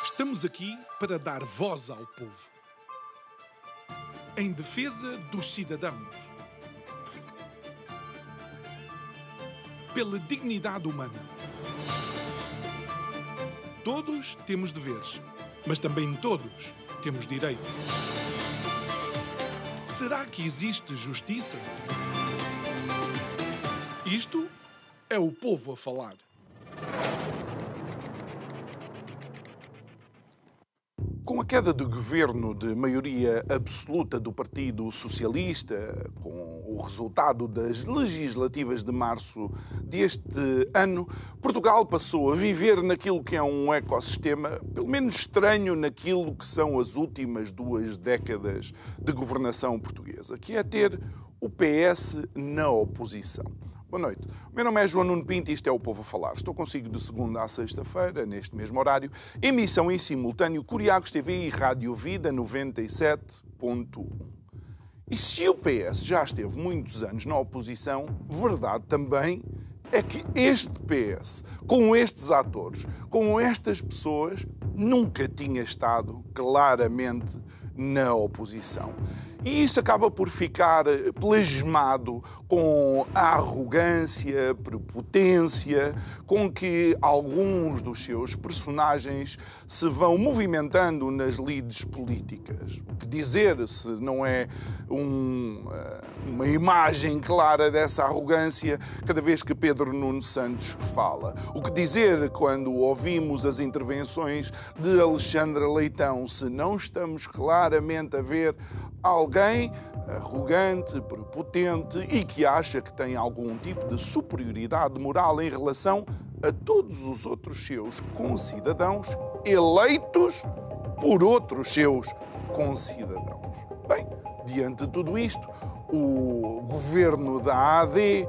Estamos aqui para dar voz ao povo, em defesa dos cidadãos, pela dignidade humana. Todos temos deveres, mas também todos temos direitos. Será que existe justiça? Isto é o povo a falar. Com a queda do governo de maioria absoluta do Partido Socialista, com o resultado das legislativas de março deste ano, Portugal passou a viver naquilo que é um ecossistema, pelo menos estranho naquilo que são as últimas 2 décadas de governação portuguesa, que é ter o PS na oposição. Boa noite. O meu nome é João Nuno Pinto e isto é o Povo a Falar. Estou consigo de segunda à sexta-feira, neste mesmo horário. Emissão em simultâneo Curiagos TV e Rádio Vida 97.1. E se o PS já esteve muitos anos na oposição, verdade também é que este PS, com estes atores, com estas pessoas, nunca tinha estado claramente na oposição. E isso acaba por ficar plasmado com a arrogância, prepotência com que alguns dos seus personagens se vão movimentando nas lides políticas. O que dizer se não é uma imagem clara dessa arrogância cada vez que Pedro Nuno Santos fala? O que dizer quando ouvimos as intervenções de Alexandre Leitão, se não estamos claramente a ver alguém arrogante, prepotente e que acha que tem algum tipo de superioridade moral em relação a todos os outros seus concidadãos eleitos por outros seus concidadãos? Bem, diante de tudo isto, o governo da AD,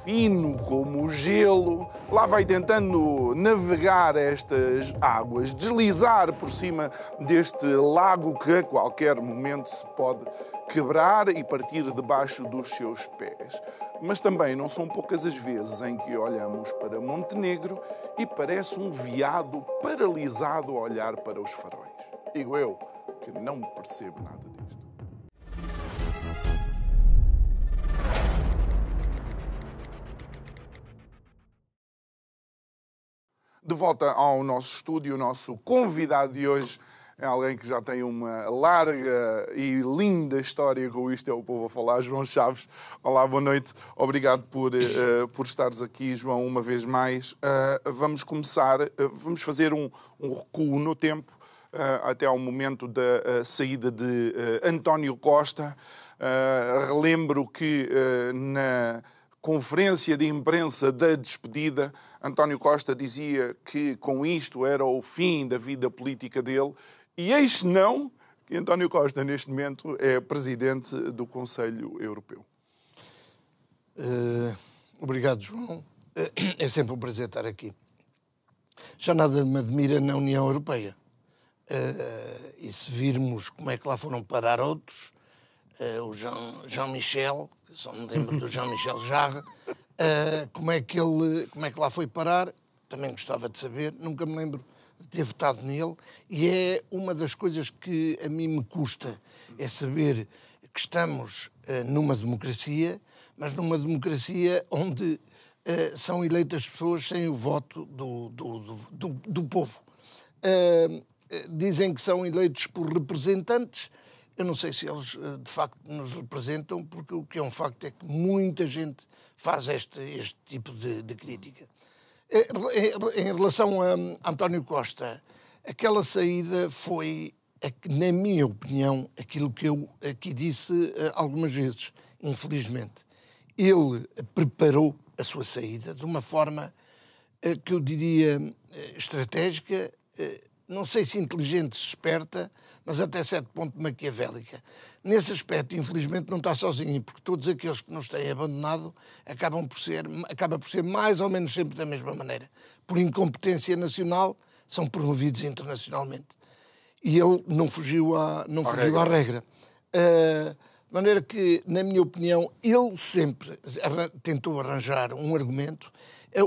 fino como o gelo, lá vai tentando navegar estas águas, deslizar por cima deste lago que a qualquer momento se pode quebrar e partir debaixo dos seus pés. Mas também não são poucas as vezes em que olhamos para Montenegro e parece um veado paralisado a olhar para os faróis. Digo eu, que não percebo nada disto. De volta ao nosso estúdio, o nosso convidado de hoje é alguém que já tem uma larga e linda história com Isto é o Povo a Falar, João Chaves. Olá, boa noite. Obrigado por estares aqui, João, uma vez mais. Vamos começar, vamos fazer um recuo no tempo, até ao momento da saída de António Costa. Relembro que na conferência de imprensa da despedida, António Costa dizia que com isto era o fim da vida política dele, e eis não que António Costa, neste momento, é presidente do Conselho Europeu. Obrigado, João. É sempre um prazer estar aqui. Já nada me admira na União Europeia. E se virmos como é que lá foram parar outros, o Jean-Michel, só me lembro do Jean-Michel Jarre, como é que lá foi parar, também gostava de saber, nunca me lembro de ter votado nele, e é uma das coisas que a mim me custa, é saber que estamos numa democracia, mas numa democracia onde são eleitas pessoas sem o voto do povo. Dizem que são eleitos por representantes. Eu não sei se eles, de facto, nos representam, porque o que é um facto é que muita gente faz este tipo de crítica. Em relação a António Costa, aquela saída foi, na minha opinião, aquilo que eu aqui disse algumas vezes, infelizmente. Ele preparou a sua saída de uma forma que eu diria estratégica, não sei se inteligente, se esperta, mas até certo ponto maquiavélica. Nesse aspecto, infelizmente, não está sozinho, porque todos aqueles que nos têm abandonado acaba por ser mais ou menos sempre da mesma maneira. Por incompetência nacional, são promovidos internacionalmente. E ele não fugiu à regra. De maneira que, na minha opinião, ele sempre tentou arranjar um argumento.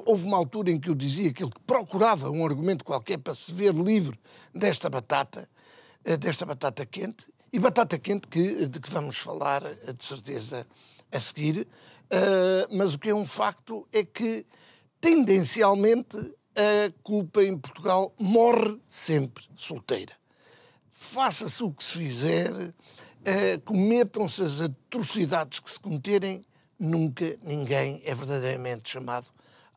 Houve uma altura em que eu dizia que ele procurava um argumento qualquer para se ver livre desta batata quente, e batata quente de que vamos falar, de certeza, a seguir. Mas o que é um facto é que, tendencialmente, a culpa em Portugal morre sempre solteira. Faça-se o que se fizer, cometam-se as atrocidades que se cometerem, nunca ninguém é verdadeiramente chamado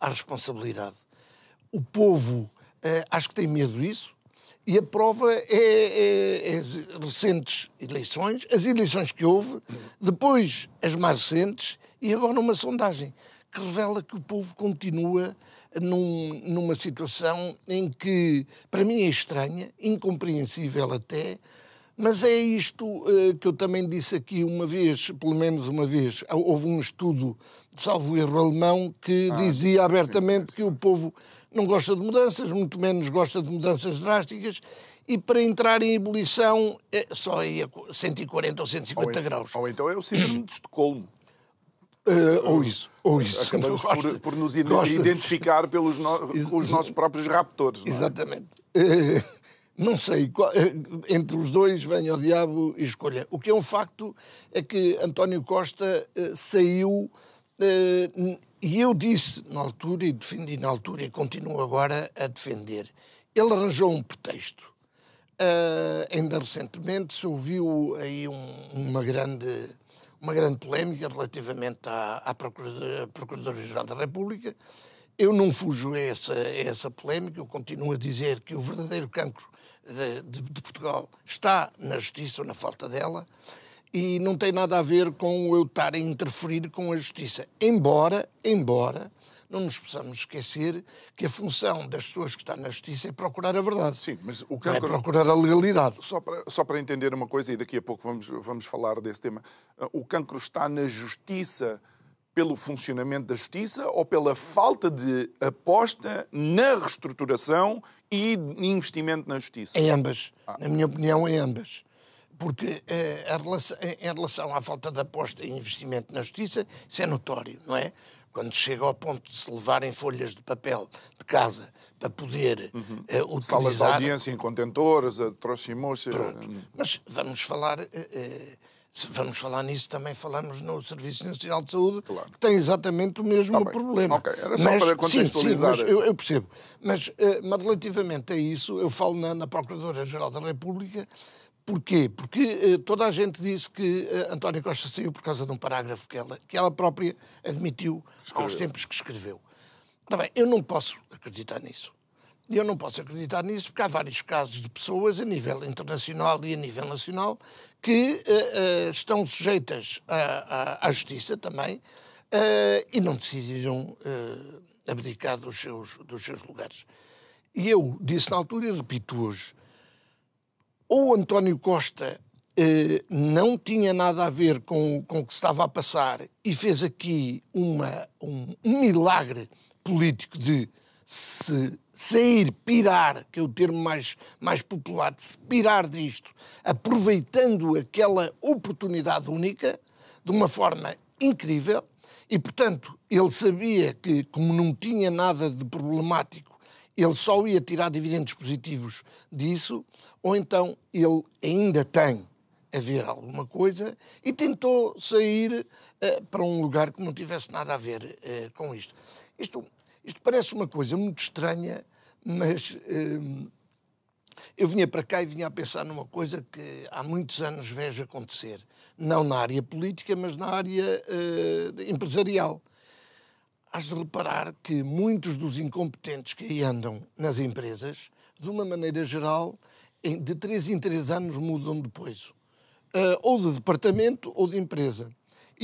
à responsabilidade. O povo acho que tem medo disso, e a prova é as recentes eleições, as eleições que houve, depois as mais recentes, e agora uma sondagem que revela que o povo continua numa situação em que, para mim, é estranha, incompreensível até, mas é isto que eu também disse aqui uma vez, pelo menos uma vez. Houve um estudo, salvo erro, alemão, que dizia abertamente que o povo não gosta de mudanças, muito menos gosta de mudanças drásticas, e para entrar em ebulição só ia 140 ou 150 graus. Ou então é o síndrome de Estocolmo. Ou isso. Acabamos por nos identificar com os nossos próprios raptores. Não é? Exatamente. Não sei, entre os dois venha o diabo e escolha. O que é um facto é que António Costa saiu, e eu disse na altura, e defendi na altura, e continuo agora a defender. Ele arranjou um pretexto. Ainda recentemente se ouviu aí uma grande polémica relativamente à Procuradora-Geral da República. Eu não fujo a essa polémica, eu continuo a dizer que o verdadeiro cancro de Portugal está na justiça ou na falta dela, e não tem nada a ver com eu estar a interferir com a justiça. Embora não nos possamos esquecer que a função das pessoas que estão na justiça é procurar a verdade. Sim, mas o cancro... Não é procurar a legalidade. Só para entender uma coisa, e daqui a pouco vamos falar desse tema, o cancro está na justiça pelo funcionamento da justiça ou pela falta de aposta na reestruturação e investimento na justiça? Em ambas. Na minha opinião, em ambas. Porque em relação à falta de aposta e investimento na justiça, isso é notório, não é? Quando chega ao ponto de se levarem folhas de papel de casa para poder utilizar... Salas de audiência em contentores, a trocha-mocha... Mas vamos falar nisso, também falamos no Serviço Nacional de Saúde, claro, que tem exatamente o mesmo problema. Okay. Era só para contextualizar. Sim, eu percebo. Mas relativamente a isso, eu falo na Procuradora-Geral da República. Porquê? Porque toda a gente disse que António Costa saiu por causa de um parágrafo que ela própria admitiu aos tempos que escreveu. Ora bem, eu não posso acreditar nisso. E eu não posso acreditar nisso porque há vários casos de pessoas a nível internacional e a nível nacional que estão sujeitas à justiça também e não decidiram abdicar dos seus lugares. E eu disse na altura e repito hoje, ou António Costa não tinha nada a ver com o que se estava a passar e fez aqui um milagre político de se sair, pirar, que é o termo mais popular, de se pirar disto, aproveitando aquela oportunidade única, de uma forma incrível, e, portanto, ele sabia que, como não tinha nada de problemático, ele só ia tirar dividendos positivos disso, ou então ele ainda tem a ver alguma coisa e tentou sair para um lugar que não tivesse nada a ver com isto. Isto parece uma coisa muito estranha, mas eu vinha para cá e vinha a pensar numa coisa que há muitos anos vejo acontecer, não na área política, mas na área empresarial. Has de reparar que muitos dos incompetentes que aí andam nas empresas, de uma maneira geral, de 3 em 3 anos mudam de posto. Ou de departamento ou de empresa.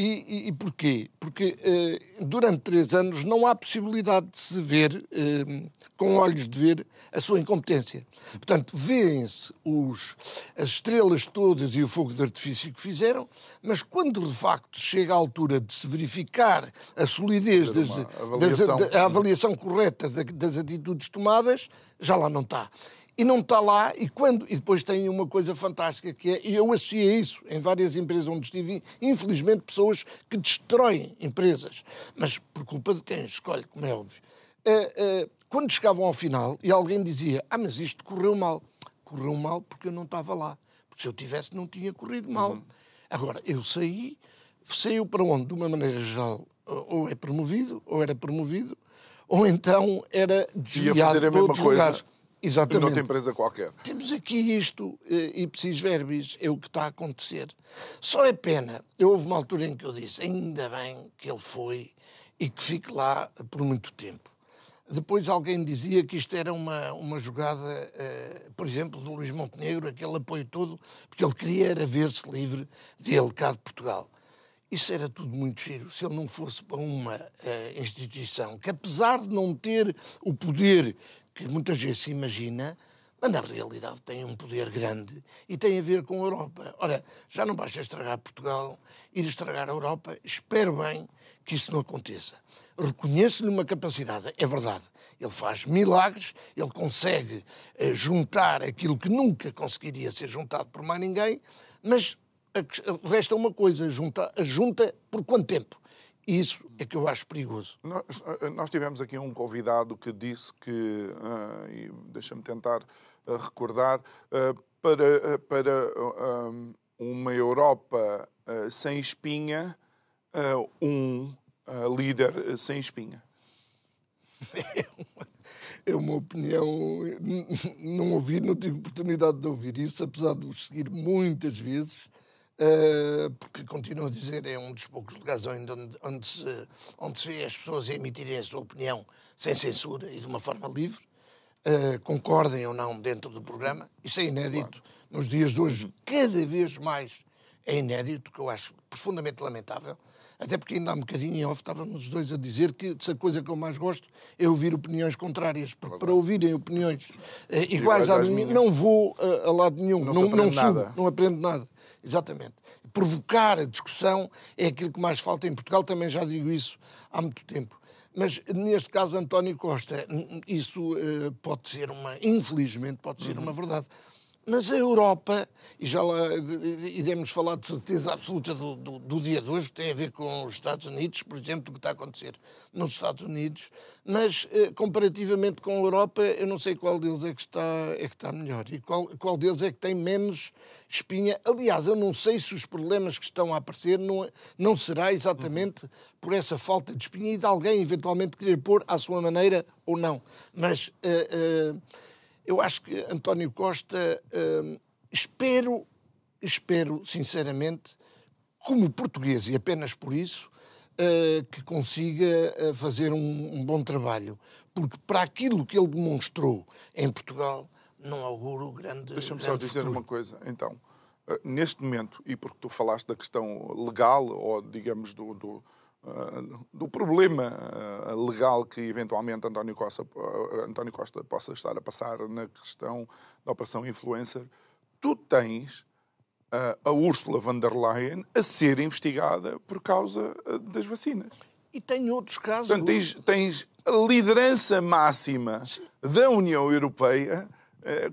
E porquê? Porque durante 3 anos não há possibilidade de se ver, com olhos de ver, a sua incompetência. Portanto, vêem-se as estrelas todas e o fogo de artifício que fizeram, mas quando de facto chega a altura de se verificar a solidez, a avaliação correta das atitudes tomadas, já lá não está. e não está lá, e depois tem uma coisa fantástica, que é, e eu associei isso em várias empresas onde estive, infelizmente, pessoas que destroem empresas, mas por culpa de quem escolhe, como é óbvio. Quando chegavam ao final, e alguém dizia, mas isto correu mal. Correu mal porque eu não estava lá. Porque se eu tivesse, não tinha corrido mal. Agora, eu saiu para onde? De uma maneira geral, ou é promovido, ou era promovido, ou então era desviado ia fazer a mesma coisa lugares. Exatamente. Noutra empresa qualquer. Temos aqui isto, ipsis verbis, é o que está a acontecer. Só é pena, houve uma altura em que eu disse, ainda bem que ele foi e que fique lá por muito tempo. Depois alguém dizia que isto era uma jogada, por exemplo, do Luís Montenegro, aquele apoio todo, porque ele queria era ver-se livre dele cá de Portugal. Isso era tudo muito giro, se ele não fosse para uma instituição que, apesar de não ter o poder que muitas vezes se imagina, mas na realidade tem um poder grande e tem a ver com a Europa. Ora, já não basta estragar Portugal, ir estragar a Europa, espero bem que isso não aconteça. Reconheço-lhe uma capacidade, é verdade, ele faz milagres, ele consegue juntar aquilo que nunca conseguiria ser juntado por mais ninguém, mas resta uma coisa, junta por quanto tempo? E isso é que eu acho perigoso. Nós tivemos aqui um convidado que disse que, e deixa-me tentar recordar, para uma Europa sem espinha, um líder sem espinha. É uma opinião, não ouvi, não tive oportunidade de ouvir isso, apesar de o seguir muitas vezes. Porque continuo a dizer, é um dos poucos lugares onde se vê as pessoas emitirem a sua opinião sem censura e de uma forma livre, concordem ou não dentro do programa. Isso é inédito. Claro. Nos dias de hoje, cada vez mais é inédito, que eu acho profundamente lamentável, até porque ainda há um bocadinho em off estávamos os dois a dizer que a coisa que eu mais gosto é ouvir opiniões contrárias, porque para ouvirem opiniões iguais à minha, não vou a lado nenhum, não subo, não aprendo nada. Exatamente. Provocar a discussão é aquilo que mais falta em Portugal, também já digo isso há muito tempo. Mas, neste caso, António Costa, isso pode ser infelizmente, pode ser uma verdade. Mas a Europa, e já lá iremos falar de certeza absoluta do dia de hoje, que tem a ver com os Estados Unidos, por exemplo, do que está a acontecer nos Estados Unidos, mas comparativamente com a Europa, eu não sei qual deles é que está melhor e qual deles é que tem menos espinha. Aliás, eu não sei se os problemas que estão a aparecer não será exatamente por essa falta de espinha e de alguém eventualmente querer pôr à sua maneira ou não. Mas eu acho que António Costa, espero sinceramente, como português e apenas por isso, que consiga fazer um bom trabalho. Porque para aquilo que ele demonstrou em Portugal, não auguro grande Deixa-me só dizer futuro. uma coisa, então. Neste momento, e porque tu falaste da questão legal, ou digamos do problema legal que eventualmente António Costa possa estar a passar na questão da Operação Influencer, tu tens a Ursula von der Leyen a ser investigada por causa das vacinas. E tem outros casos. Portanto, tens a liderança máxima da União Europeia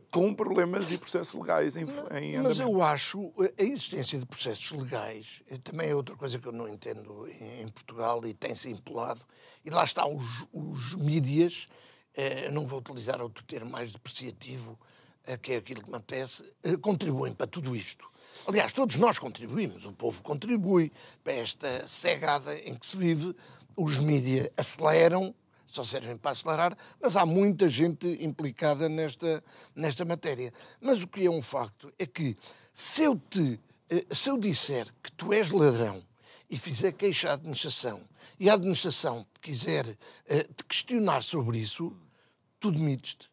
com problemas e processos legais em andamento. Mas eu acho a existência de processos legais também é outra coisa que eu não entendo em Portugal e tem-se empolado. E lá está os mídias, eu não vou utilizar outro termo mais depreciativo, que é aquilo que me apetece, contribuem para tudo isto. Aliás, todos nós contribuímos, o povo contribui para esta cegada em que se vive. Os mídias aceleram, só servem para acelerar, mas há muita gente implicada nesta matéria. Mas o que é um facto é que se eu disser que tu és ladrão e fizer queixa à administração e a administração quiser te questionar sobre isso, tu demites-te.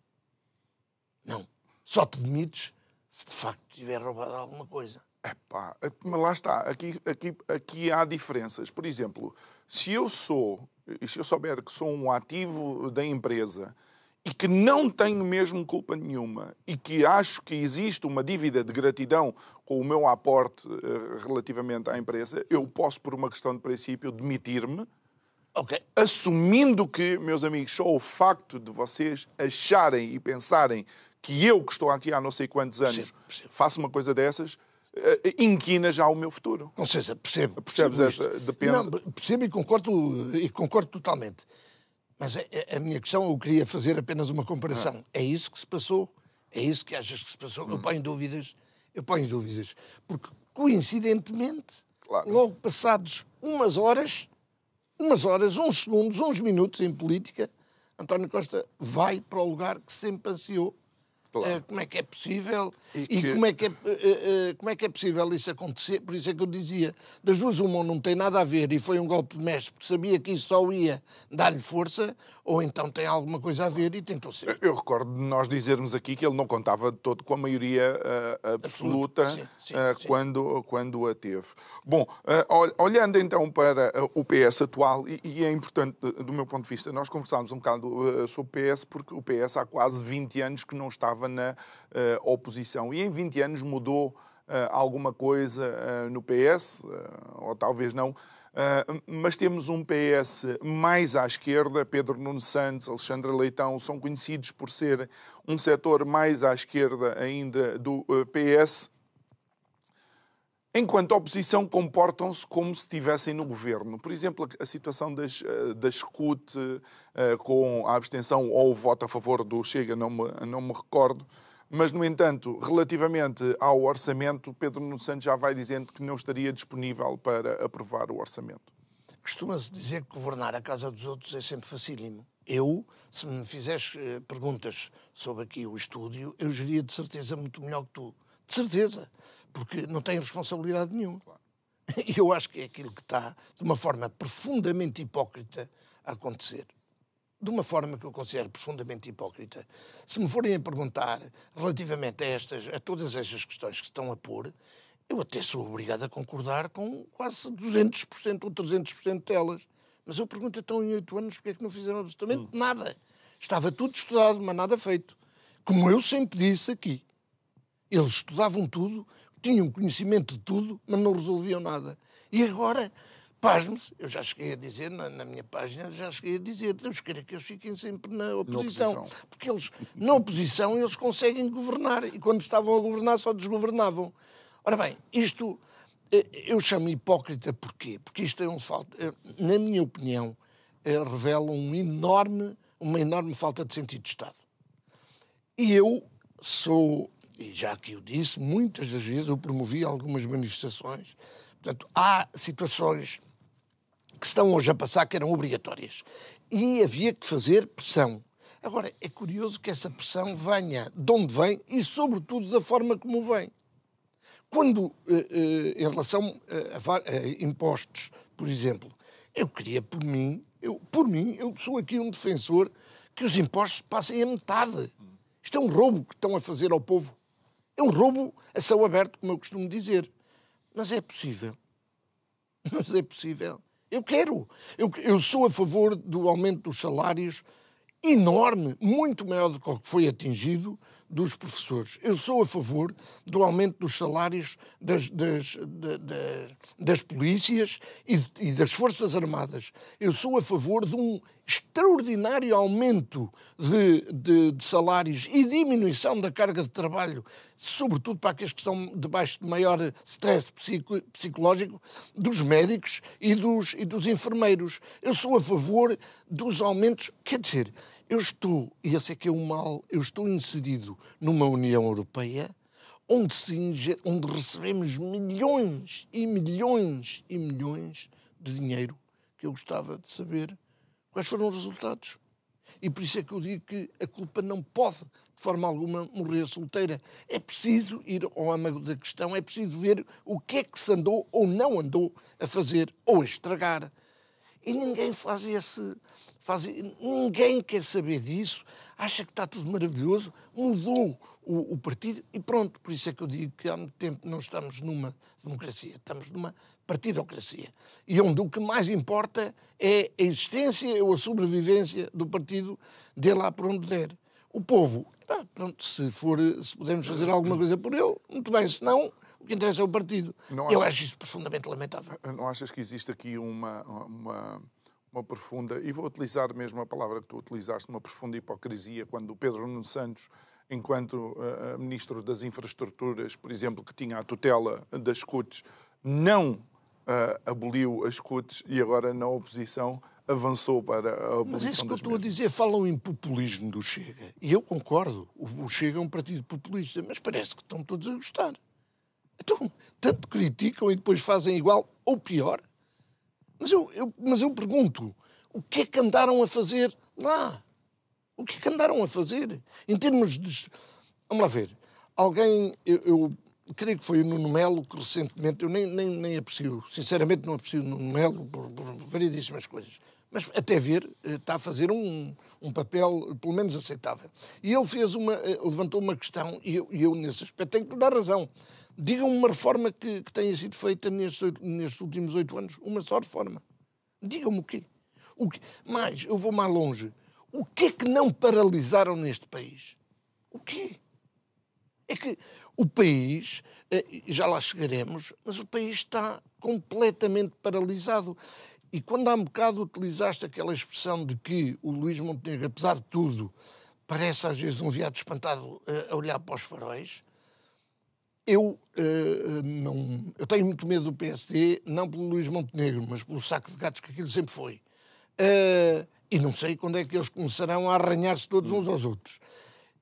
Não. Só te demites se de facto tiver roubado alguma coisa. Epá, mas lá está. Aqui há diferenças. Por exemplo, se eu souber que sou um ativo da empresa e que não tenho mesmo culpa nenhuma e que acho que existe uma dívida de gratidão com o meu aporte relativamente à empresa, eu posso, por uma questão de princípio, demitir-me, assumindo que, meus amigos, só o facto de vocês acharem e pensarem que eu, que estou aqui há não sei quantos anos, faço uma coisa dessas, inquina já o meu futuro. Com certeza, percebo. Percebes essa? Depende. Não, percebo e concordo totalmente. Mas a minha questão, eu queria fazer apenas uma comparação. É isso que se passou? É isso que achas que se passou? Eu ponho dúvidas. Porque, coincidentemente, logo passados umas horas, uns segundos, uns minutos em política, António Costa vai para o lugar que sempre ansiou. Claro. Como é que é possível como é que é possível isso acontecer? Por isso é que eu dizia, das duas uma não tem nada a ver e foi um golpe de mestre porque sabia que isso só ia dar-lhe força, ou então tem alguma coisa a ver e tentou ser. Eu recordo de nós dizermos aqui que ele não contava de todo com a maioria absoluta sim. Quando a teve. Bom, olhando então para o PS atual, e é importante do meu ponto de vista, nós conversámos um bocado sobre o PS, porque o PS há quase 20 anos que não estava na oposição. E em 20 anos mudou alguma coisa no PS, ou talvez não, mas temos um PS mais à esquerda. Pedro Nuno Santos, Alexandre Leitão são conhecidos por ser um setor mais à esquerda ainda do PS. Enquanto oposição, comportam-se como se estivessem no governo. Por exemplo, a situação das SCUT, com a abstenção ou o voto a favor do Chega, não me recordo. Mas, no entanto, relativamente ao orçamento, Pedro Nuno Santos já vai dizendo que não estaria disponível para aprovar o orçamento. Costuma-se dizer que governar a casa dos outros é sempre facílimo. Se me fizeres perguntas sobre aqui o estúdio, eu geria de certeza muito melhor que tu. De certeza. Porque não tenho responsabilidade nenhuma. Claro. E eu acho que é aquilo que está, de uma forma profundamente hipócrita, a acontecer. De uma forma que eu considero profundamente hipócrita. Se me forem a perguntar relativamente a todas estas questões que se estão a pôr, eu até sou obrigado a concordar com quase 200% ou 300% delas. Mas eu pergunto, então, em 8 anos, porque é que não fizeram absolutamente nada? Estava tudo estudado, mas nada feito. Como eu sempre disse aqui. Eles estudavam tudo, tinham conhecimento de tudo, mas não resolviam nada. E agora, pasme-se, eu já cheguei a dizer, na minha página, Deus queira que eles fiquem sempre na oposição. Porque eles, na oposição, eles conseguem governar. E quando estavam a governar, só desgovernavam. Ora bem, isto eu chamo hipócrita porquê? Porque isto é na minha opinião, revela uma enorme falta de sentido de Estado. E eu sou... E já que eu disse, muitas das vezes eu promovi algumas manifestações. Portanto, há situações que estão hoje a passar que eram obrigatórias. E havia que fazer pressão. Agora, é curioso que essa pressão venha de onde vem e, sobretudo, da forma como vem. Quando, em relação a impostos, por exemplo, eu queria, por mim, eu sou aqui um defensor que os impostos passem a metade. Isto é um roubo que estão a fazer ao povo. É um roubo a céu aberto, como eu costumo dizer. Mas é possível. Eu quero. Eu sou a favor do aumento dos salários enorme, muito maior do que o que foi atingido dos professores. Eu sou a favor do aumento dos salários das polícias e das Forças Armadas. Eu sou a favor de um extraordinário aumento de salários e diminuição da carga de trabalho, sobretudo para aqueles que estão debaixo de maior stress psicológico, dos médicos e dos enfermeiros. Eu sou a favor dos aumentos. Quer dizer, e esse é que é o mal, eu estou inserido numa União Europeia onde recebemos milhões e milhões e milhões de dinheiro, que eu gostava de saber quais foram os resultados. E por isso é que eu digo que a culpa não pode, de forma alguma, morrer solteira. É preciso ir ao âmago da questão, é preciso ver o que é que se andou ou não andou a fazer ou a estragar. E ninguém ninguém quer saber disso, acha que está tudo maravilhoso, mudou o partido e pronto. Por isso é que eu digo que há muito tempo não estamos numa democracia, estamos numa partidocracia. E onde o que mais importa é a existência ou a sobrevivência do partido, dê lá por onde der. O povo, pronto, se pudermos fazer alguma coisa por ele, muito bem, se não, o que interessa é o partido. Eu acho isso profundamente lamentável. Não achas que existe aqui uma profunda, e vou utilizar mesmo a palavra que tu utilizaste, uma profunda hipocrisia, quando o Pedro Nuno Santos enquanto Ministro das Infraestruturas, por exemplo, que tinha a tutela das SCUTs, não aboliu as SCUTs e agora na oposição avançou para a abolição das Mas isso que eu estou a mesmas. dizer, falam em populismo do Chega. E eu concordo, o Chega é um partido populista, mas parece que estão todos a gostar. Então, tanto criticam e depois fazem igual ou pior. Mas eu pergunto, o que é que andaram a fazer lá? O que é que andaram a fazer? Em termos de... Vamos lá ver. Alguém, eu creio que foi o Nuno Melo que recentemente, eu nem aprecio, sinceramente não aprecio o Nuno Melo por variedíssimas coisas, mas até ver, está a fazer um papel pelo menos aceitável. E ele levantou uma questão, e eu nesse aspecto tenho que lhe dar razão. Digam-me uma reforma que tenha sido feita nestes últimos 8 anos. Uma só reforma. Digam-me o quê? Mais, eu vou mais longe. O que é que não paralisaram neste país? O quê? É que o país, já lá chegaremos, mas o país está completamente paralisado. E quando há um bocado utilizaste aquela expressão de que o Luís Montenegro, apesar de tudo, parece às vezes um veado espantado a olhar para os faróis, eu tenho muito medo do PSD, não pelo Luís Montenegro, mas pelo saco de gatos que aquilo sempre foi. E não sei quando é que eles começarão a arranhar-se todos uns aos outros.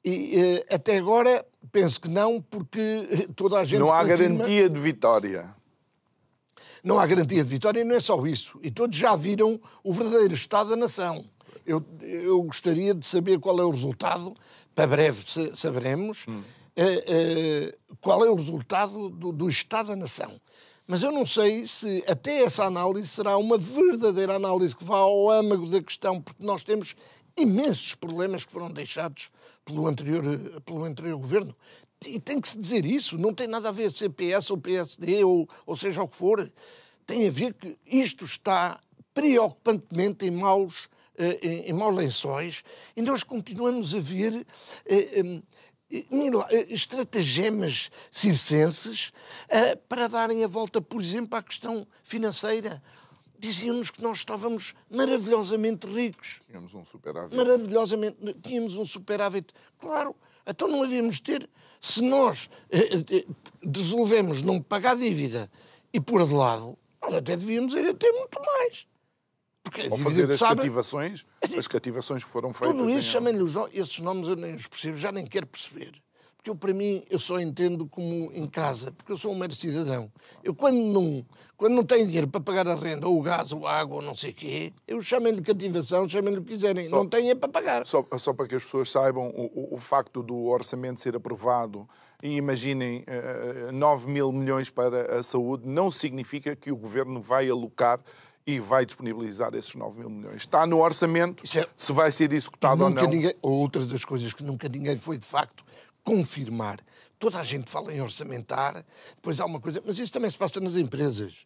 E até agora penso que não, porque toda a gente... Não há confirma... garantia de vitória. Não há garantia de vitória e não é só isso. E todos já viram o verdadeiro estado da nação. Eu gostaria de saber qual é o resultado, para breve saberemos, qual é o resultado do estado da nação. Mas eu não sei se até essa análise será uma verdadeira análise que vá ao âmago da questão, porque nós temos imensos problemas que foram deixados pelo anterior governo. E tem que se dizer isso, não tem nada a ver se é PS ou PSD ou seja o que for. Tem a ver que isto está preocupantemente em maus lençóis e nós continuamos a ver estratagemas circenses para darem a volta, por exemplo, à questão financeira. Diziam-nos que nós estávamos maravilhosamente ricos. Tínhamos um superávit. Tínhamos um superávit. Claro, então não havíamos de ter. Se nós resolvemos não pagar dívida e pôr de lado, nós até devíamos ir a ter muito mais. Porque Ou fazer as cativações que foram feitas. Tudo isso, chamem-lhe esses nomes, eu nem os percebo, já nem quero perceber. Porque para mim, eu só entendo como em casa, porque eu sou um mero cidadão. Eu, quando não tenho dinheiro para pagar a renda, ou o gás, ou a água, ou não sei o quê, eu chamem-lhe cativação, chamem-lhe o que quiserem. Não tenho é para pagar. Só para que as pessoas saibam, o facto do orçamento ser aprovado, e imaginem 9 mil milhões para a saúde, não significa que o Governo vai alocar e vai disponibilizar esses 9 mil milhões. Está no orçamento, se vai ser executado ou não. Outras das coisas que nunca ninguém foi, de facto, confirmar. Toda a gente fala em orçamentar, depois há uma coisa... Mas isso também se passa nas empresas.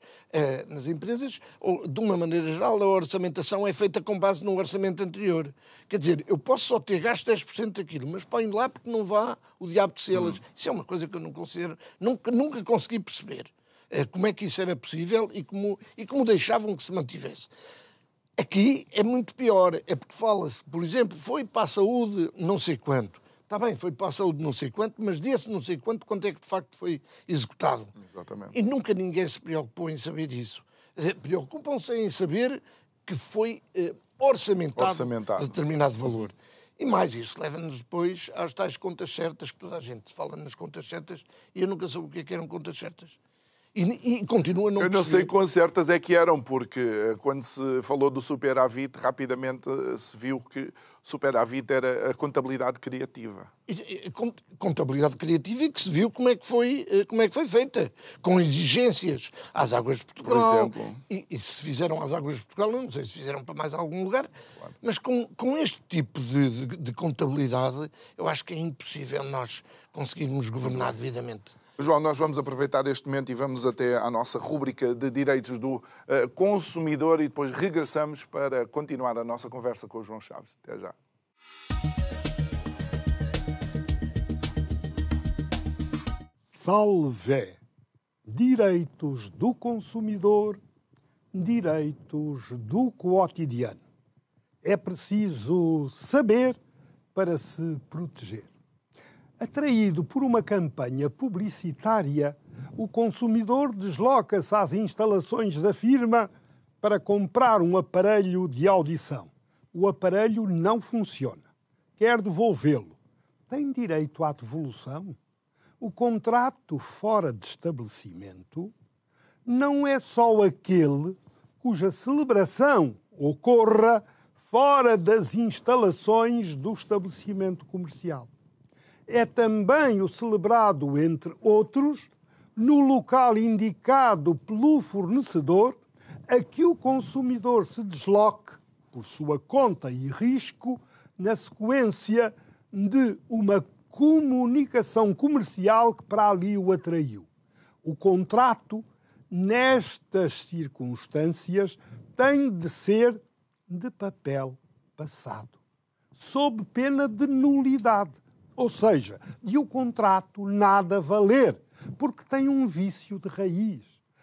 Nas empresas, de uma maneira geral, a orçamentação é feita com base no orçamento anterior. Quer dizer, eu posso só ter gasto 10% daquilo, mas ponho lá porque não vá o diabo de selas. Isso é uma coisa que eu não considero... Nunca consegui perceber como é que isso era possível e como deixavam que se mantivesse. Aqui é muito pior. É porque fala-se, por exemplo, foi para a saúde não sei quanto. Está bem, foi para a saúde não sei quanto, mas desse não sei quanto é que de facto foi executado. Exatamente. E nunca ninguém se preocupou em saber isso. Preocupam-se em saber que foi orçamentado determinado valor. E mais isso, leva-nos depois às tais contas certas, que toda a gente fala nas contas certas, e eu nunca soube o que eram contas certas. E continua a não perceber. Eu não sei quão certas é que eram, porque quando se falou do superávit, rapidamente se viu que superávit era a contabilidade criativa. Contabilidade criativa e que se viu como é que foi feita, com exigências às águas de Portugal. Por exemplo. E se fizeram às águas de Portugal, não sei se fizeram para mais algum lugar, claro. Mas com este tipo de contabilidade, eu acho que é impossível nós conseguirmos governar devidamente. João, nós vamos aproveitar este momento e vamos até à nossa rúbrica de direitos do consumidor e depois regressamos para continuar a nossa conversa com o João Chaves. Até já. Salve! Direitos do consumidor, direitos do cotidiano. É preciso saber para se proteger. Atraído por uma campanha publicitária, o consumidor desloca-se às instalações da firma para comprar um aparelho de audição. O aparelho não funciona. Quer devolvê-lo. Tem direito à devolução? O contrato fora de estabelecimento não é só aquele cuja celebração ocorra fora das instalações do estabelecimento comercial. É também o celebrado, entre outros, no local indicado pelo fornecedor, a que o consumidor se desloque, por sua conta e risco, na sequência de uma comunicação comercial que para ali o atraiu. O contrato, nestas circunstâncias, tem de ser de papel passado, sob pena de nulidade. Ou seja, de o contrato nada valer, porque tem um vício de raiz.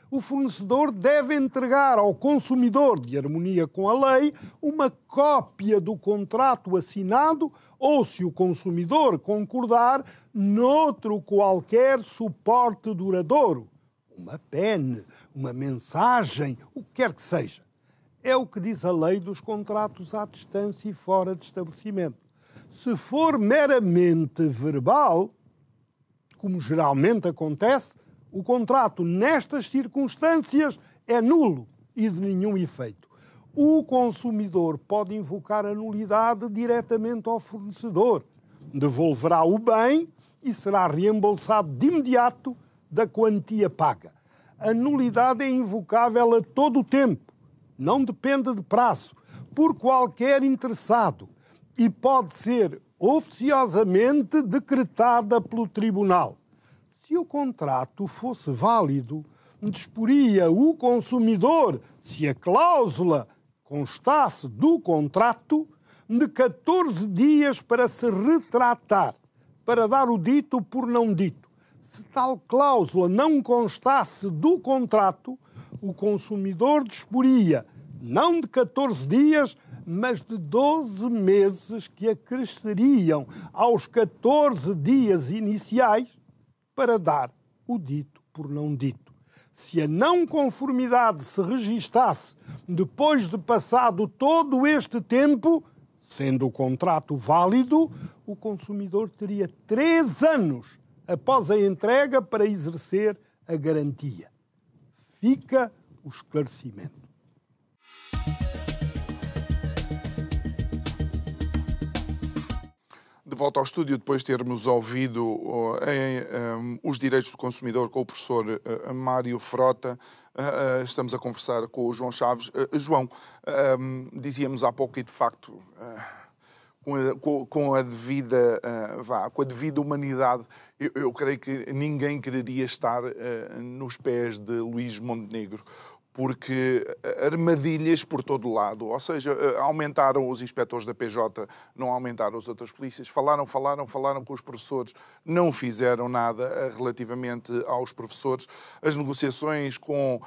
O fornecedor deve entregar ao consumidor, de harmonia com a lei, uma cópia do contrato assinado ou, se o consumidor concordar, noutro qualquer suporte duradouro. Uma pene, uma mensagem, o que quer que seja. É o que diz a lei dos contratos à distância e fora de estabelecimento. Se for meramente verbal, como geralmente acontece, o contrato nestas circunstâncias é nulo e de nenhum efeito. O consumidor pode invocar a nulidade diretamente ao fornecedor, devolverá o bem e será reembolsado de imediato da quantia paga. A nulidade é invocável a todo o tempo, não depende de prazo, por qualquer interessado, e pode ser oficiosamente decretada pelo tribunal. Se o contrato fosse válido, disporia o consumidor, se a cláusula constasse do contrato, de 14 dias para se retratar, para dar o dito por não dito. Se tal cláusula não constasse do contrato, o consumidor disporia não de 14 dias, mas de 12 meses que acresceriam aos 14 dias iniciais para dar o dito por não dito. Se a não conformidade se registasse depois de passado todo este tempo, sendo o contrato válido, o consumidor teria 3 anos após a entrega para exercer a garantia. Fica o esclarecimento. De volta ao estúdio, depois de termos ouvido os direitos do consumidor com o professor Mário Frota, estamos a conversar com o João Chaves. João, dizíamos há pouco e, de facto, com a devida humanidade, eu creio que ninguém quereria estar nos pés de Luís Montenegro, porque armadilhas por todo lado, ou seja, aumentaram os inspectores da PJ, não aumentaram as outras polícias, falaram com os professores, não fizeram nada relativamente aos professores, as negociações com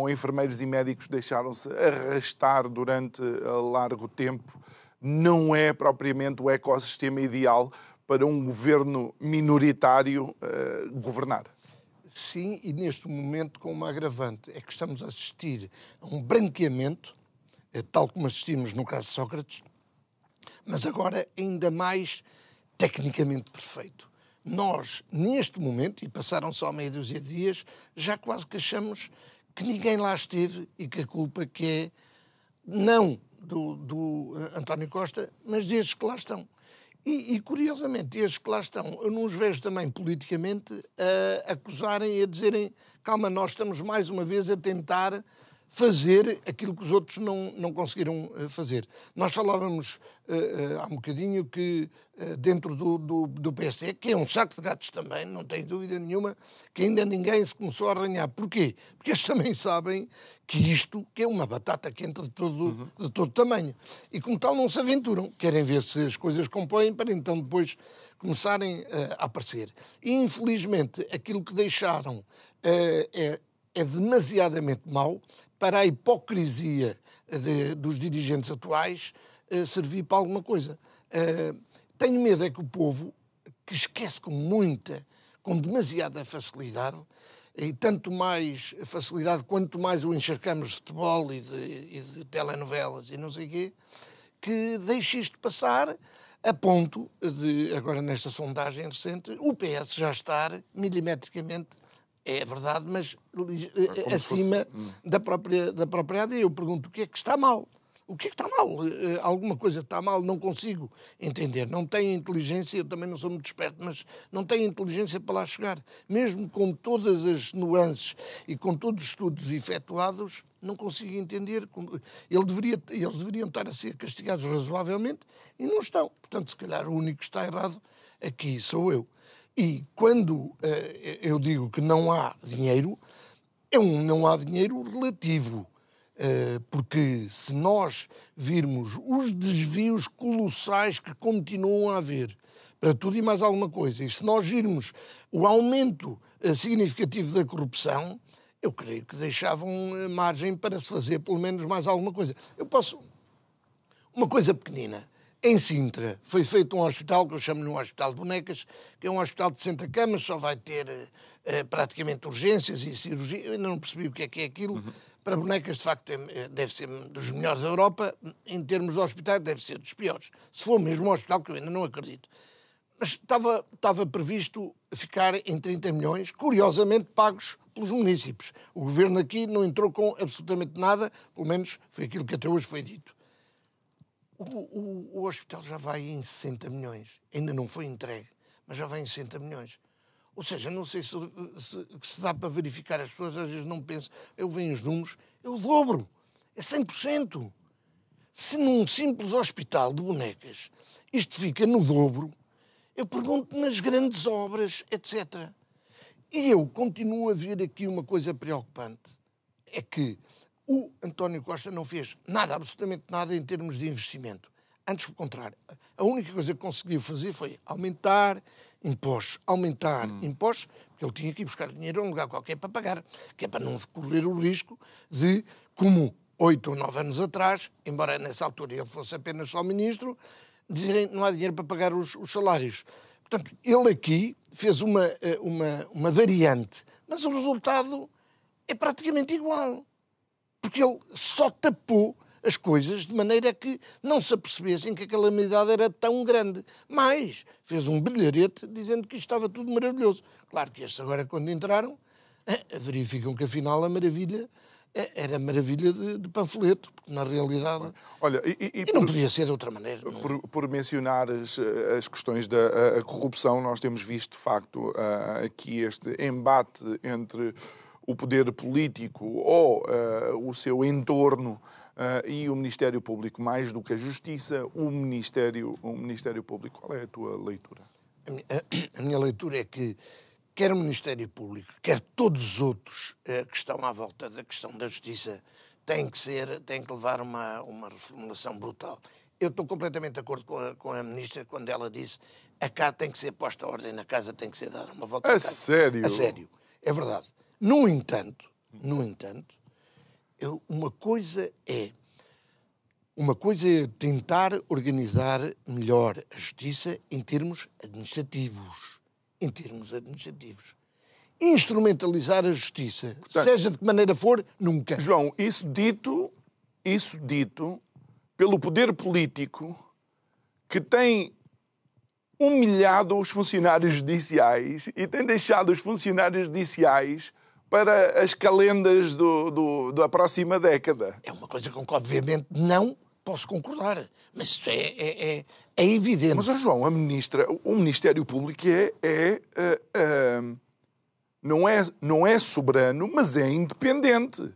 enfermeiros e médicos deixaram-se arrastar durante largo tempo, não é propriamente o ecossistema ideal para um governo minoritário governar. Sim, e neste momento com uma agravante, é que estamos a assistir a um branqueamento, tal como assistimos no caso de Sócrates, mas agora ainda mais tecnicamente perfeito. Nós, neste momento, e passaram só meia dúzia de dias, já quase que achamos que ninguém lá esteve e que a culpa que é não do António Costa, mas destes que lá estão. E, curiosamente, estes que lá estão, eu não os vejo também politicamente a acusarem e a dizerem calma, nós estamos mais uma vez a tentar fazer aquilo que os outros não conseguiram fazer. Nós falávamos há um bocadinho que dentro do PSD, que é um saco de gatos também, não tem dúvida nenhuma, que ainda ninguém se começou a arranhar. Porquê? Porque eles também sabem que isto que é uma batata quente de todo tamanho. E como tal não se aventuram. Querem ver se as coisas compõem para então depois começarem a aparecer. E infelizmente aquilo que deixaram é demasiadamente mau para a hipocrisia dos dirigentes atuais servir para alguma coisa. Tenho medo é que o povo que esquece com demasiada facilidade, e tanto mais facilidade quanto mais o encharcamos de futebol e de telenovelas e não sei o quê, que deixa isto passar a ponto de, agora nesta sondagem recente, o PS já estar milimetricamente, é verdade, mas acima da própria AD. Eu pergunto o que é que está mal? O que é que está mal? Alguma coisa está mal? Não consigo entender. Não tenho inteligência, eu também não sou muito esperto, mas não tenho inteligência para lá chegar. Mesmo com todas as nuances e com todos os estudos efetuados, não consigo entender. Eles deveriam estar a ser castigados razoavelmente e não estão. Portanto, se calhar o único que está errado aqui sou eu. E quando eu digo que não há dinheiro, não há dinheiro relativo. Porque se nós virmos os desvios colossais que continuam a haver para tudo e mais alguma coisa, e se nós virmos o aumento significativo da corrupção, eu creio que deixavam margem para se fazer pelo menos mais alguma coisa. Uma coisa pequenina. Em Sintra foi feito um hospital, que eu chamo-lhe um hospital de bonecas, que é um hospital de 60 camas, só vai ter praticamente urgências e cirurgia. Eu ainda não percebi o que é aquilo. Para bonecas, de facto, deve ser dos melhores da Europa. Em termos de hospitais, deve ser dos piores. Se for mesmo um hospital, que eu ainda não acredito. Mas estava previsto ficar em 30 milhões, curiosamente pagos pelos munícipes. O governo aqui não entrou com absolutamente nada, pelo menos foi aquilo que até hoje foi dito. O hospital já vai em 60 milhões. Ainda não foi entregue, mas já vai em 60 milhões. Ou seja, não sei se dá para verificar. As pessoas às vezes não pensam. Eu vejo os números, é o dobro. É 100%. Se num simples hospital de bonecas isto fica no dobro, eu pergunto nas grandes obras, etc. E eu continuo a ver aqui uma coisa preocupante. É que o António Costa não fez nada, absolutamente nada, em termos de investimento. Antes, pelo contrário. A única coisa que conseguiu fazer foi aumentar impostos, porque ele tinha que ir buscar dinheiro a um lugar qualquer para pagar, que é para não correr o risco de, como 8 ou 9 anos atrás, embora nessa altura ele fosse apenas só ministro, dizerem que não há dinheiro para pagar os salários. Portanto, ele aqui fez uma variante, mas o resultado é praticamente igual. Porque ele só tapou as coisas de maneira que não se apercebessem que a calamidade era tão grande. Mas fez um brilharete dizendo que isto estava tudo maravilhoso. Claro que estes agora, quando entraram, verificam que afinal a maravilha era maravilha de panfleto, porque na realidade... Olha, e não podia ser de outra maneira. Por mencionar as questões da corrupção, nós temos visto, de facto, aqui este embate entre o poder político ou o seu entorno e o Ministério Público, mais do que a Justiça, o Ministério Público. Qual é a tua leitura? A minha leitura é que quer o Ministério Público, quer todos os outros que estão à volta da questão da Justiça, têm que levar uma reformulação brutal. Eu estou completamente de acordo com a Ministra quando ela disse que cá tem que ser posta a ordem, na casa tem que ser dada uma volta à casa. Sério? A sério. É verdade. No entanto, uma coisa é tentar organizar melhor a justiça em termos administrativos. Instrumentalizar a justiça, portanto, seja de que maneira for, nunca. João, isso dito pelo poder político que tem humilhado os funcionários judiciais e tem deixado os funcionários judiciais para as calendas da próxima década. É uma coisa com que, obviamente, não posso concordar. Mas isso é evidente. Mas, João, o Ministério Público não é soberano, mas é independente.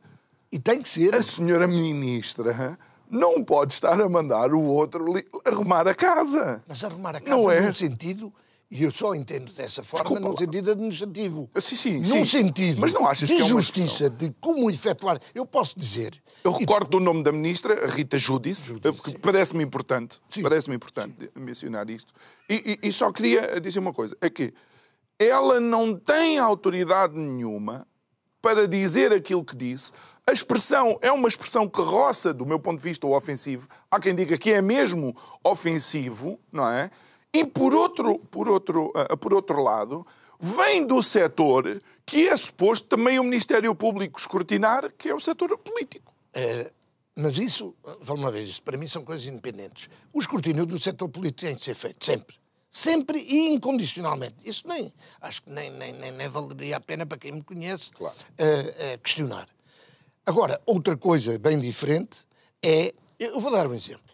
E tem que ser. A senhora Ministra não pode estar a mandar o outro arrumar a casa. Mas arrumar a casa num sentido... E eu só entendo dessa forma, num sentido administrativo. Sim. Num sentido mas não achas que é uma justiça, de como efetuar... Eu posso dizer... Eu recordo do nome da ministra, Rita Giudice, porque parece-me importante. Parece-me importante mencionar isto. E só queria dizer uma coisa. É que ela não tem autoridade nenhuma para dizer aquilo que disse. A expressão é uma expressão que roça, do meu ponto de vista, o ofensivo. Há quem diga que é mesmo ofensivo, não é? E por outro lado, vem do setor que é suposto também o Ministério Público escrutinar, que é o setor político. Mas isso, vamos lá ver, isso para mim são coisas independentes. O escrutínio do setor político tem de ser feito, sempre. Sempre e incondicionalmente. Isso acho que nem valeria a pena para quem me conhece questionar. Agora, outra coisa bem diferente é, eu vou dar um exemplo.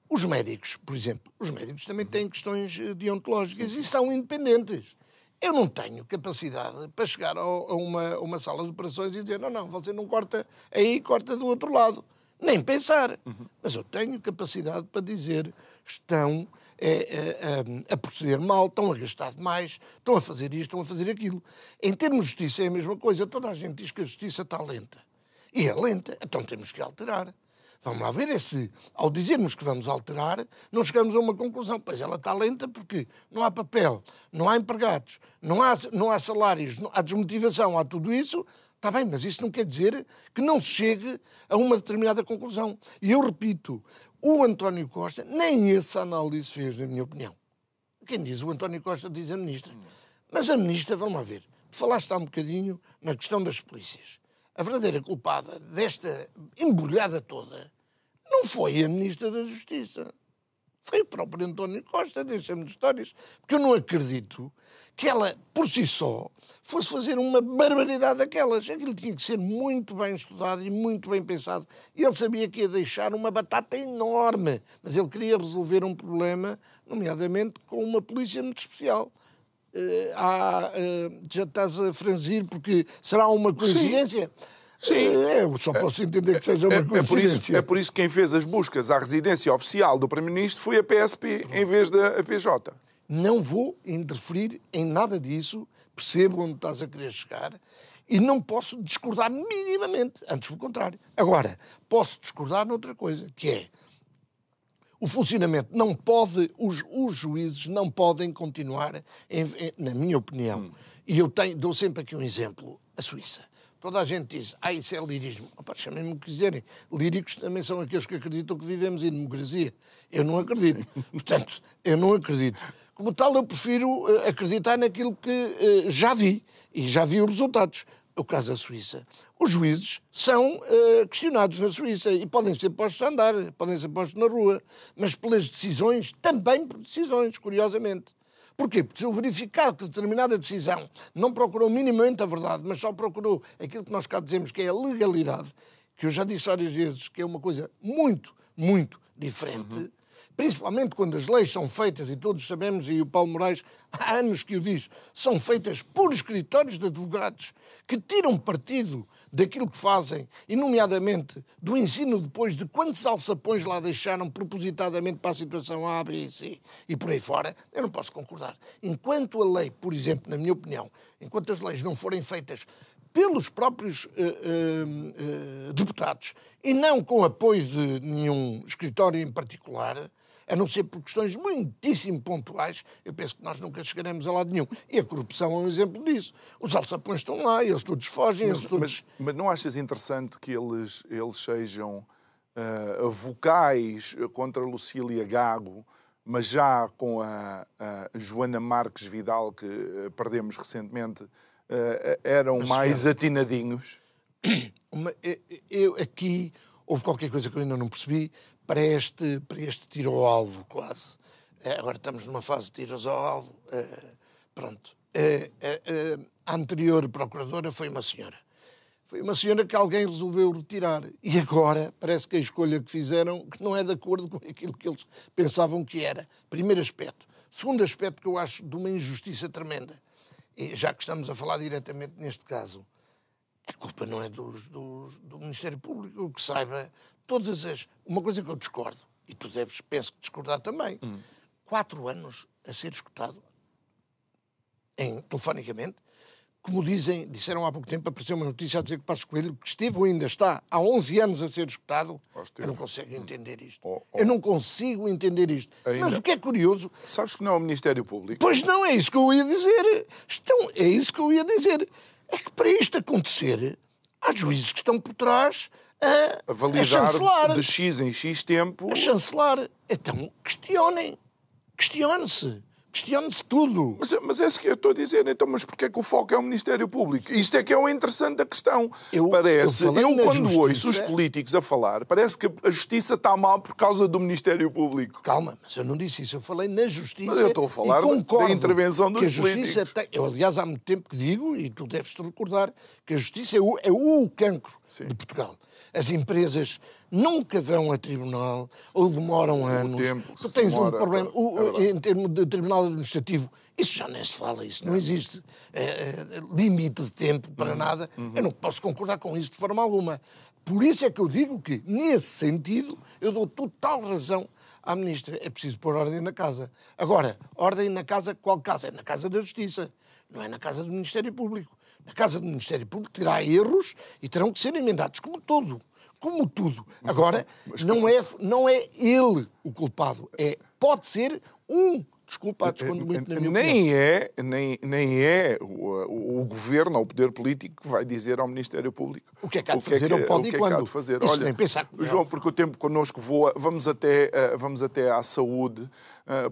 Os médicos, por exemplo, os médicos também têm questões deontológicas e são independentes. Eu não tenho capacidade para chegar a uma sala de operações e dizer não, você não corta aí, corta do outro lado. Nem pensar. Mas eu tenho capacidade para dizer estão a proceder mal, estão a gastar demais, estão a fazer isto, estão a fazer aquilo. Em termos de justiça é a mesma coisa. Toda a gente diz que a justiça está lenta. E é lenta, então temos que alterar. Vamos lá ver se, ao dizermos que vamos alterar, não chegamos a uma conclusão. Pois ela está lenta porque não há papel, não há empregados, não há salários, há desmotivação, há tudo isso. Está bem, mas isso não quer dizer que não se chegue a uma determinada conclusão. E eu repito, o António Costa nem essa análise fez, na minha opinião. Quem diz o António Costa diz a ministra. Mas a ministra, vamos lá ver, falaste há um bocadinho na questão das polícias. A verdadeira culpada desta embrulhada toda não foi a ministra da Justiça. Foi o próprio António Costa, deixa-me de histórias. Porque eu não acredito que ela, por si só, fosse fazer uma barbaridade daquelas. Aquilo tinha que ser muito bem estudado e muito bem pensado. E ele sabia que ia deixar uma batata enorme. Mas ele queria resolver um problema, nomeadamente com uma polícia muito especial. Já estás a franzir porque será uma coincidência? Sim. Eu só posso entender que seja uma coincidência. É por isso que quem fez as buscas à residência oficial do Primeiro-Ministro foi a PSP em vez da PJ. Não vou interferir em nada disso, percebo onde estás a querer chegar e não posso discordar minimamente, antes pelo contrário. Agora, posso discordar noutra coisa, que é o funcionamento não pode, os juízes não podem continuar, na minha opinião, e eu dou sempre aqui um exemplo, a Suíça. Toda a gente diz, isso é lirismo. Chamem-me o que quiserem. Líricos também são aqueles que acreditam que vivemos em democracia. Eu não acredito. Portanto, eu não acredito. Como tal, eu prefiro acreditar naquilo que já vi. E já vi os resultados. O caso da Suíça. Os juízes são questionados na Suíça e podem ser postos a andar, podem ser postos na rua. Mas pelas decisões, também por decisões, curiosamente. Porquê? Porque se eu verificar que determinada decisão não procurou minimamente a verdade, mas só procurou aquilo que nós cá dizemos que é a legalidade, que eu já disse várias vezes que é uma coisa muito, muito diferente, principalmente quando as leis são feitas, e todos sabemos, e o Paulo Moraes há anos que o diz, são feitas por escritórios de advogados que tiram partido daquilo que fazem, e nomeadamente do ensino depois de quantos alçapões lá deixaram propositadamente para a situação A, B e C e por aí fora, eu não posso concordar. Enquanto a lei, por exemplo, na minha opinião, enquanto as leis não forem feitas pelos próprios deputados e não com apoio de nenhum escritório em particular, a não ser por questões muitíssimo pontuais, eu penso que nós nunca chegaremos a lado nenhum. E a corrupção é um exemplo disso. Os alçapões estão lá, eles todos fogem, Mas não achas interessante que eles sejam vocais contra Lucília Gago, mas já com a Joana Marques Vidal, que perdemos recentemente, eram mais atinadinhos? Aqui houve qualquer coisa que eu ainda não percebi para este tiro ao alvo, quase. Agora estamos numa fase de tiros ao alvo. Pronto. A anterior procuradora foi uma senhora. Foi uma senhora que alguém resolveu retirar. E agora parece que a escolha que fizeram que não é de acordo com aquilo que eles pensavam que era. Primeiro aspecto. Segundo aspecto que eu acho de uma injustiça tremenda. E já que estamos a falar diretamente neste caso, a culpa não é do Ministério Público, o que saiba, uma coisa que eu discordo, e tu penso que discordar também, 4 anos a ser escutado, telefonicamente, como disseram há pouco tempo, apareceu uma notícia a dizer que Passos Coelho, que esteve ou ainda está há 11 anos a ser escutado, eu não consigo entender isto. Eu não consigo entender isto. Mas o que é curioso... Sabes que não é o Ministério Público? Pois não, é isso que eu ia dizer. É isso que eu ia dizer. É que para isto acontecer, há juízes que estão por trás a validar chancelar. De X em X tempo. A chancelar. Então, questionem. Questione-se tudo. Mas é isso que eu estou a dizer. Então, mas porquê é que o foco é o Ministério Público? Isto é que é o interessante da questão. Eu quando ouço os políticos a falar, parece que a Justiça está mal por causa do Ministério Público. Calma, mas eu não disse isso. Eu falei na Justiça. Mas eu estou a falar da intervenção dos políticos. Eu, aliás, há muito tempo que digo, e tu deves-te recordar, que a Justiça é o cancro de Portugal. As empresas nunca vão a tribunal ou demoram anos. Tu tens um problema. Em termos de tribunal administrativo, isso já nem se fala, isso não existe limite de tempo para nada. Eu não posso concordar com isso de forma alguma. Por isso é que eu digo que, nesse sentido, eu dou total razão à Ministra. É preciso pôr ordem na casa. Agora, ordem na casa, qual casa? É na Casa da Justiça, não é na Casa do Ministério Público. Na Casa do Ministério Público terá erros e terão que ser emendados, como tudo. Agora, não é ele o culpado. Pode ser um dos culpados, quando muito, na minha opinião. Nem é o governo ou o poder político que vai dizer ao Ministério Público o que é que há de fazer ou pode e quando. Olha, nem pensar que João, porque o tempo connosco voa, vamos até à saúde,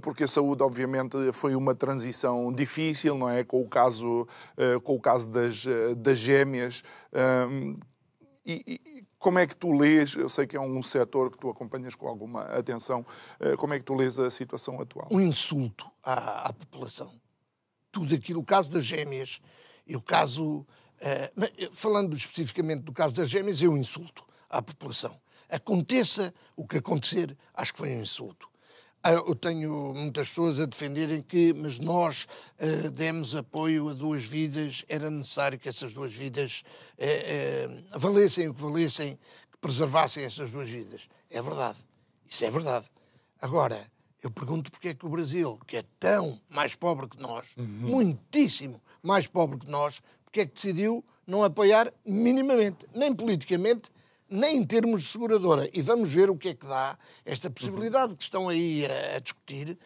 porque a saúde, obviamente, foi uma transição difícil, não é? Com o caso das gêmeas. Como é que tu lês, eu sei que é um setor que tu acompanhas com alguma atenção, como é que tu lês a situação atual? Um insulto à população. Tudo aquilo, o caso das gêmeas e o caso... falando especificamente do caso das gêmeas, é um insulto à população. Aconteça o que acontecer, acho que foi um insulto. Eu tenho muitas pessoas a defenderem que, mas nós demos apoio a 2 vidas, era necessário que essas 2 vidas valessem o que valessem, que preservassem essas 2 vidas. É verdade. Isso é verdade. Agora, eu pergunto porque é que o Brasil, que é tão mais pobre que nós, muitíssimo mais pobre que nós, porque é que decidiu não apoiar minimamente, nem politicamente, nem em termos de seguradora. E vamos ver o que é que dá esta possibilidade que estão aí a discutir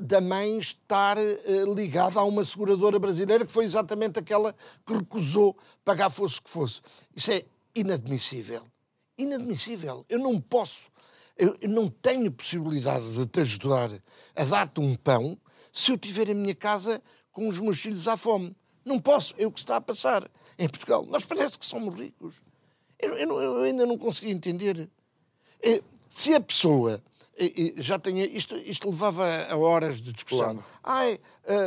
da mãe estar ligada a uma seguradora brasileira que foi exatamente aquela que recusou pagar fosse o que fosse. Isso é inadmissível. Inadmissível. Eu não posso, eu não tenho possibilidade de te ajudar a dar-te um pão se eu estiver em minha casa com os meus filhos à fome. Não posso. É o que está a passar em Portugal. Nós parece que somos ricos. Eu ainda não consegui entender. Se a pessoa já tinha... Isto levava a horas de discussão. Claro.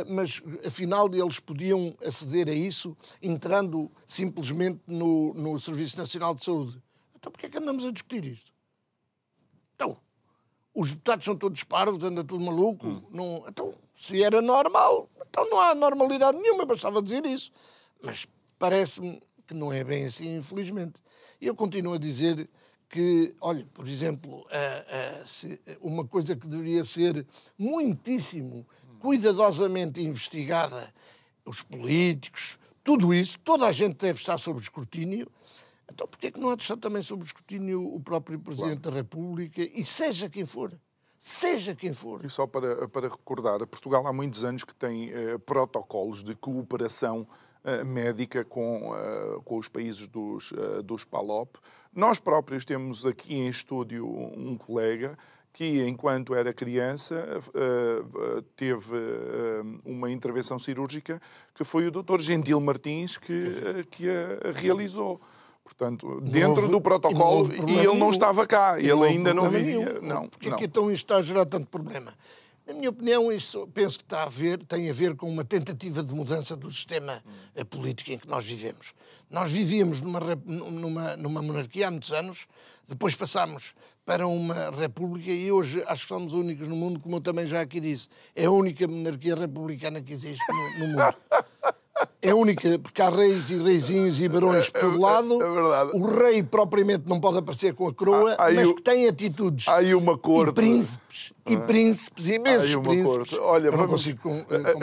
Mas afinal eles podiam aceder a isso entrando simplesmente no Serviço Nacional de Saúde. Então porquê é que andamos a discutir isto? Então, os deputados são todos parvos, anda tudo maluco. Não, então, se era normal, então não há normalidade nenhuma, bastava dizer isso. Mas parece-me que não é bem assim, infelizmente. E eu continuo a dizer que, olha, por exemplo, uma coisa que deveria ser muitíssimo cuidadosamente investigada, os políticos, tudo isso, toda a gente deve estar sob escrutínio. Então porquê é que não há de estar também sob escrutínio o próprio Presidente da República e seja quem for? Seja quem for. E só para recordar, Portugal há muitos anos que tem protocolos de cooperação médica com os países dos PALOP. Nós próprios temos aqui em estúdio um colega que, enquanto era criança, teve uma intervenção cirúrgica que foi o Dr. Gentil Martins que a realizou. Portanto, dentro do protocolo, e ele não estava cá, ele ainda não vivia. Porque é que então isto está a gerar tanto problema? Na minha opinião, isso penso que tem a ver com uma tentativa de mudança do sistema político em que nós vivemos. Nós vivíamos numa monarquia há muitos anos, depois passámos para uma república e hoje acho que somos únicos no mundo, como eu também já aqui disse. É a única monarquia republicana que existe no mundo. É única, porque há reis e reizinhos e barões por todo lado. É verdade. O rei propriamente não pode aparecer com a coroa, mas que tem atitudes. Há aí uma corte. Príncipes, imensos príncipes. Olha,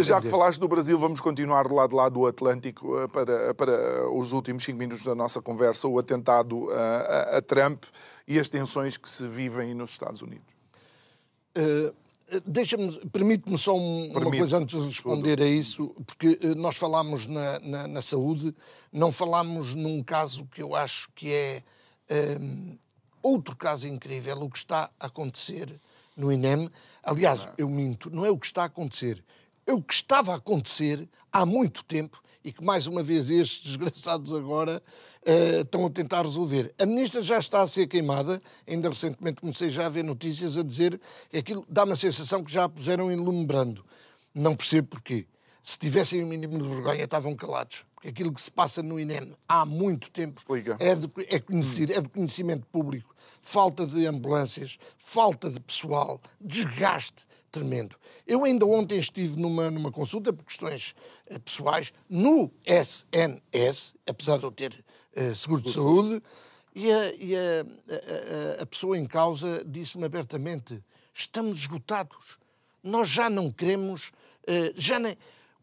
já que falaste do Brasil, vamos continuar do lado do Atlântico para os últimos 5 minutos da nossa conversa, o atentado a Trump e as tensões que se vivem nos Estados Unidos. Permite-me só uma coisa antes de responder a isso, porque nós falámos na saúde, não falámos num caso que eu acho que é outro caso incrível, o que está a acontecer no INEM. Aliás, eu minto, não é o que está a acontecer. É o que estava a acontecer há muito tempo e que, mais uma vez, estes desgraçados agora estão a tentar resolver. A ministra já está a ser queimada. Ainda recentemente comecei já a ver notícias a dizer que aquilo dá uma sensação que já a puseram em lume brando. Não percebo porquê. Se tivessem o mínimo de vergonha, estavam calados. Porque aquilo que se passa no INEM há muito tempo é conhecido, é de conhecimento público. Falta de ambulâncias, falta de pessoal, desgaste tremendo. Eu ainda ontem estive numa consulta por questões pessoais no SNS, apesar de eu ter seguro de saúde, e a pessoa em causa disse-me abertamente: estamos esgotados, nós já não queremos,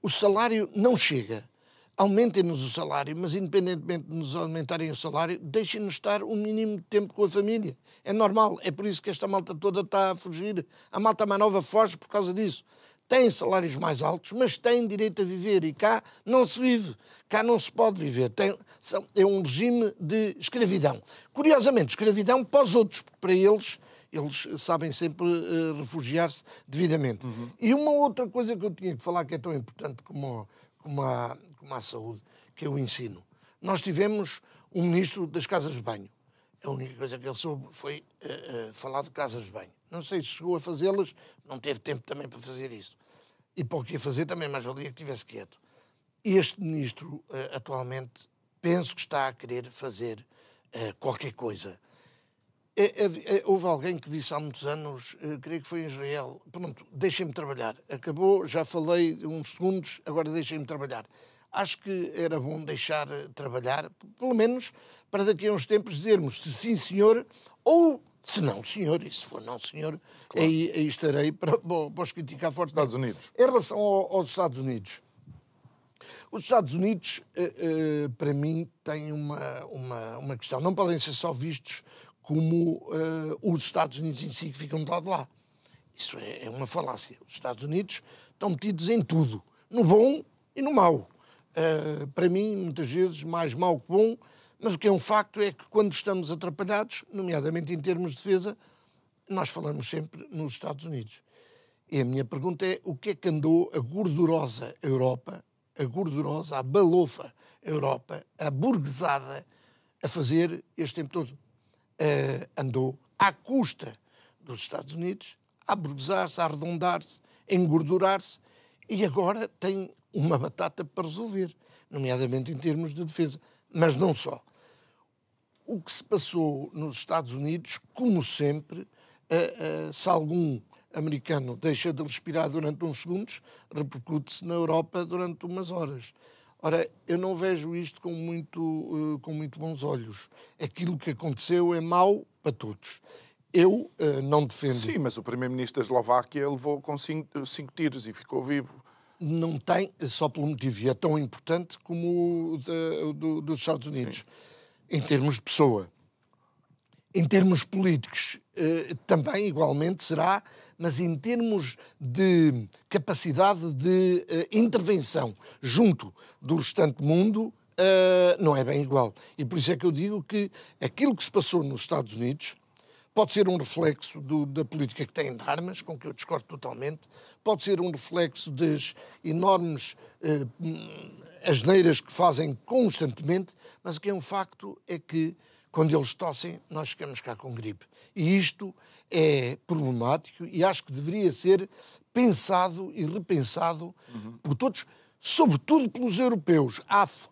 o salário não chega. Aumentem-nos o salário, mas independentemente de nos aumentarem o salário, deixem-nos estar um mínimo de tempo com a família. É normal, é por isso que esta malta toda está a fugir. A malta mais nova foge por causa disso. Têm salários mais altos, mas têm direito a viver. E cá não se vive, cá não se pode viver. É um regime de escravidão. Curiosamente, escravidão para os outros, porque para eles sabem sempre refugiar-se devidamente. E uma outra coisa que eu tinha que falar que é tão importante como a saúde, que é o ensino. Nós tivemos um ministro das casas de banho. A única coisa que ele soube foi falar de casas de banho. Não sei se chegou a fazê-las, não teve tempo também para fazer isso. E para o que ia fazer também mais valia que estivesse quieto. Este ministro, atualmente, penso que está a querer fazer qualquer coisa. Houve alguém que disse há muitos anos, creio que foi em Israel, pronto, deixem-me trabalhar. Acabou, já falei uns segundos, agora deixem-me trabalhar. Acho que era bom deixar trabalhar, pelo menos para daqui a uns tempos dizermos se sim, senhor, ou se não, senhor, e se for não, senhor, claro. aí estarei para os criticar forte. Estados Unidos. Em relação aos Estados Unidos, os Estados Unidos, para mim, têm uma questão. Não podem ser só vistos como os Estados Unidos em si que ficam de lado de lá. Isso é uma falácia. Os Estados Unidos estão metidos em tudo, no bom e no mau. Para mim, muitas vezes, mais mau que bom, mas o que é um facto é que quando estamos atrapalhados, nomeadamente em termos de defesa, nós falamos sempre nos Estados Unidos. E a minha pergunta é: o que é que andou a gordurosa Europa, a balofa Europa, a burguesada, a fazer este tempo todo? Andou à custa dos Estados Unidos, a burguesar-se, a arredondar-se, a engordurar-se, e agora tem uma batata para resolver, nomeadamente em termos de defesa. Mas não só. O que se passou nos Estados Unidos, como sempre, se algum americano deixa de respirar durante uns segundos, repercute-se na Europa durante umas horas. Ora, eu não vejo isto com muito bons olhos. Aquilo que aconteceu é mau para todos. Eu não defendo... Sim, mas o primeiro-ministro da Eslováquia levou com cinco tiros e ficou vivo. Não tem, só pelo motivo, e é tão importante como o dos Estados Unidos. Sim. Em termos de pessoa. Em termos políticos, também igualmente será, mas em termos de capacidade de intervenção junto do restante mundo, não é bem igual. E por isso é que eu digo que aquilo que se passou nos Estados Unidos pode ser um reflexo da política que têm de armas, com que eu discordo totalmente, pode ser um reflexo das enormes asneiras que fazem constantemente, mas o que é um facto é que, quando eles tossem, nós ficamos cá com gripe. E isto é problemático e acho que deveria ser pensado e repensado por todos, sobretudo pelos europeus.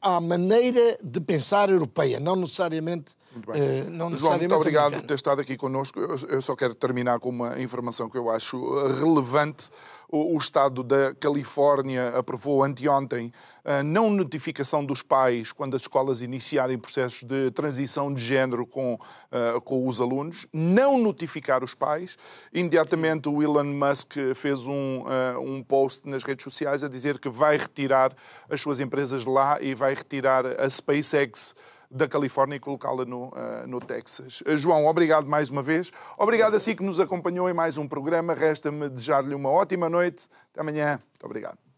Há maneira de pensar europeia, não necessariamente... Muito bem. João, muito obrigado por ter estado aqui connosco. Eu só quero terminar com uma informação que eu acho relevante. O Estado da Califórnia aprovou anteontem a não notificação dos pais quando as escolas iniciarem processos de transição de género com os alunos. Não notificar os pais. Imediatamente o Elon Musk fez um post nas redes sociais a dizer que vai retirar as suas empresas de lá e vai retirar a SpaceX da Califórnia e colocá-la no Texas. João, obrigado mais uma vez. Obrigado a si que nos acompanhou em mais um programa. Resta-me desejar-lhe uma ótima noite. Até amanhã. Muito obrigado.